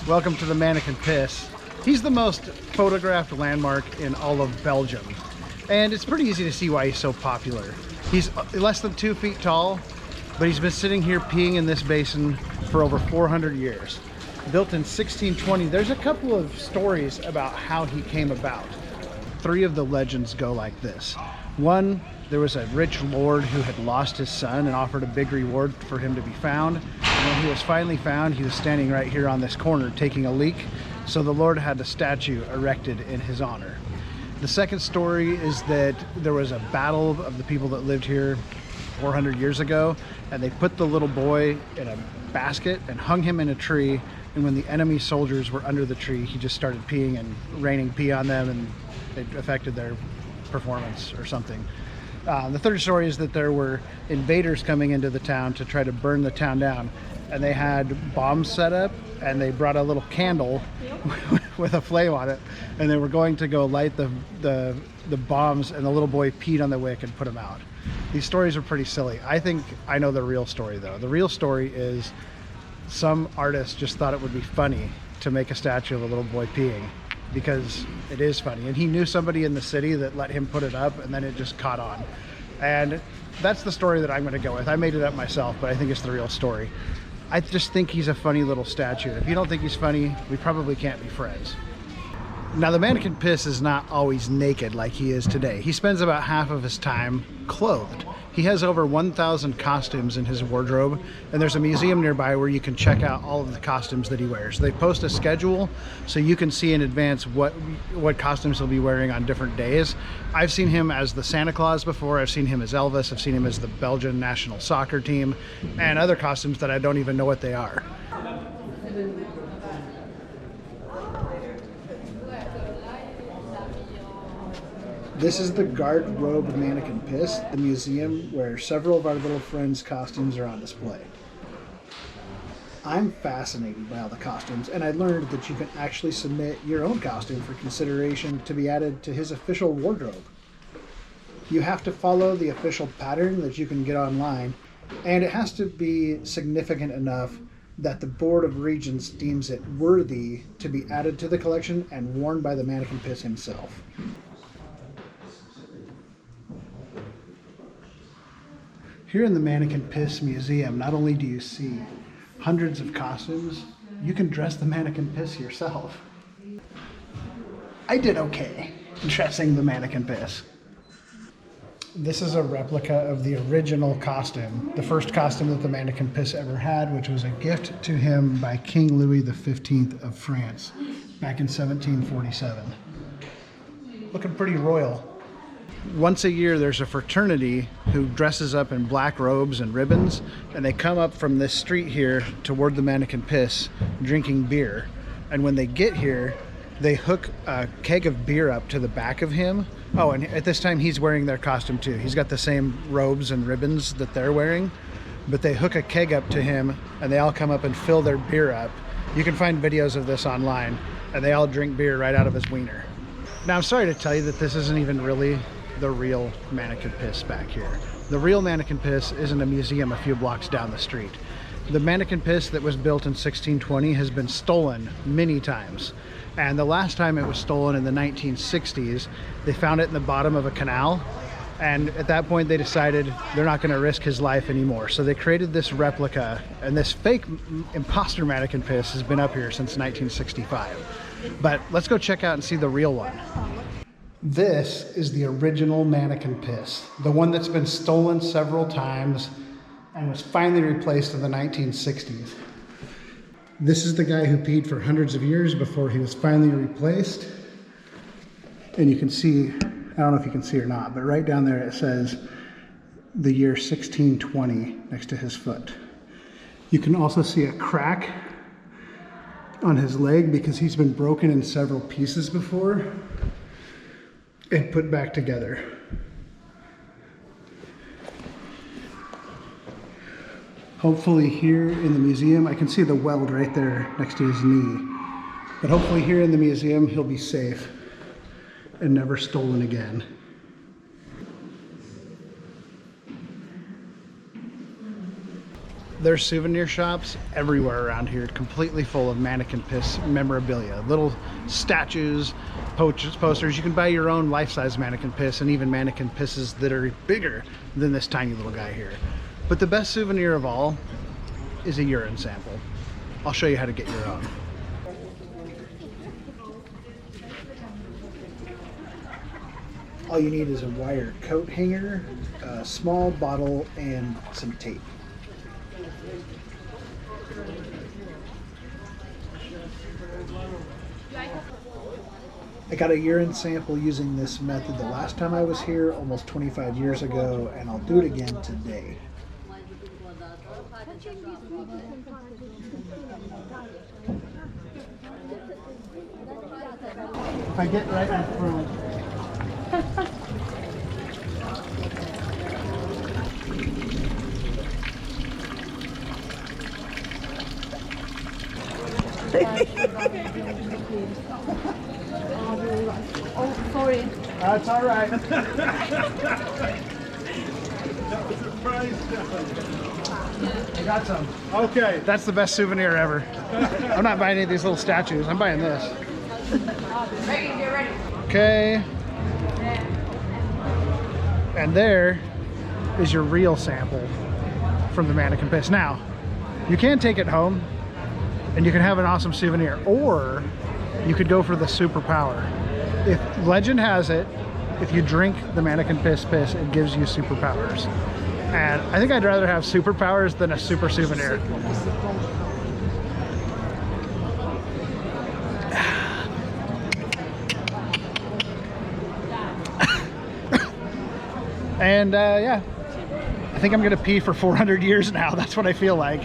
Welcome to the Manneken Pis. He's the most photographed landmark in all of Belgium. And it's pretty easy to see why he's so popular. He's less than 2 feet tall, but he's been sitting here peeing in this basin for over 400 years. Built in 1620, there's a couple of stories about how he came about. 3 of the legends go like this. One, there was a rich lord who had lost his son and offered a big reward for him to be found. And when he was finally found, he was standing right here on this corner taking a leak. So the lord had a statue erected in his honor. The second story is that there was a battle of the people that lived here 400 years ago, and they put the little boy in a basket and hung him in a tree. And when the enemy soldiers were under the tree, he just started peeing and raining pee on them, and it affected their performance or something. The third story is that there were invaders coming into the town to try to burn the town down, and they had bombs set up, and they brought a little candle with a flame on it, and they were going to go light the bombs, and the little boy peed on the wick and put them out. These stories are pretty silly. I think I know the real story though. The real story is some artist just thought it would be funny to make a statue of a little boy peeing, because it is funny, and he knew somebody in the city that let him put it up, and then it just caught on. And that's the story that I'm going to go with. I made it up myself, but I think it's the real story. I just think he's a funny little statue. If you don't think he's funny, we probably can't be friends. Now, the Manneken Pis is not always naked like he is today. He spends about half of his time clothed. He has over 1,000 costumes in his wardrobe, and there's a museum nearby where you can check out all of the costumes that he wears. They post a schedule so you can see in advance what costumes he'll be wearing on different days. I've seen him as the Santa Claus before, I've seen him as Elvis, I've seen him as the Belgian national soccer team, and other costumes that I don't even know what they are. This is the garde-robe Manneken Pis, the museum where several of our little friends' costumes are on display. I'm fascinated by all the costumes, and I learned that you can actually submit your own costume for consideration to be added to his official wardrobe. You have to follow the official pattern that you can get online, and it has to be significant enough that the Board of Regents deems it worthy to be added to the collection and worn by the Manneken Pis himself. Here in the Manneken Pis Museum, not only do you see hundreds of costumes, you can dress the Manneken Pis yourself. I did okay dressing the Manneken Pis. This is a replica of the original costume, the first costume that the Manneken Pis ever had, which was a gift to him by King Louis XV of France back in 1747. Looking pretty royal. Once a year there's a fraternity who dresses up in black robes and ribbons, and they come up from this street here toward the Manneken Pis drinking beer. And when they get here, they hook a keg of beer up to the back of him. Oh, and at this time he's wearing their costume too. He's got the same robes and ribbons that they're wearing, but they hook a keg up to him and they all come up and fill their beer up. You can find videos of this online, and they all drink beer right out of his wiener. Now, I'm sorry to tell you that this isn't even really the real Manneken Pis back here. The real Manneken Pis is in a museum a few blocks down the street. The Manneken Pis that was built in 1620 has been stolen many times. And the last time it was stolen in the 1960s, they found it in the bottom of a canal. And at that point they decided they're not going to risk his life anymore. So they created this replica, and this fake imposter Manneken Pis has been up here since 1965. But let's go check out and see the real one. This is the original Manneken Pis, the one that's been stolen several times and was finally replaced in the 1960s. This is the guy who peed for hundreds of years before he was finally replaced. And you can see, I don't know if you can see or not, but right down there it says the year 1620 next to his foot. You can also see a crack on his leg because he's been broken in several pieces before and put back together. Hopefully here in the museum, I can see the weld right there next to his knee, but hopefully here in the museum he'll be safe and never stolen again. There's souvenir shops everywhere around here, completely full of Manneken Pis memorabilia. Little statues, posters. You can buy your own life-size Manneken Pis and even Manneken Pisses that are bigger than this tiny little guy here. But the best souvenir of all is a urine sample. I'll show you how to get your own. All you need is a wire coat hanger, a small bottle, and some tape. I got a urine sample using this method the last time I was here, almost 25 years ago, and I'll do it again today. If I get right in front. Oh, sorry. That's all right. I got some. Okay. That's the best souvenir ever. I'm not buying any of these little statues. I'm buying this. Ready, get ready. Okay. And there is your real sample from the Manneken Pis. Now, you can take it home and you can have an awesome souvenir, or you could go for the superpower. If legend has it, if you drink the Manneken Pis, it gives you superpowers. And I think I'd rather have superpowers than a super souvenir. And yeah, I think I'm gonna pee for 400 years now. That's what I feel like.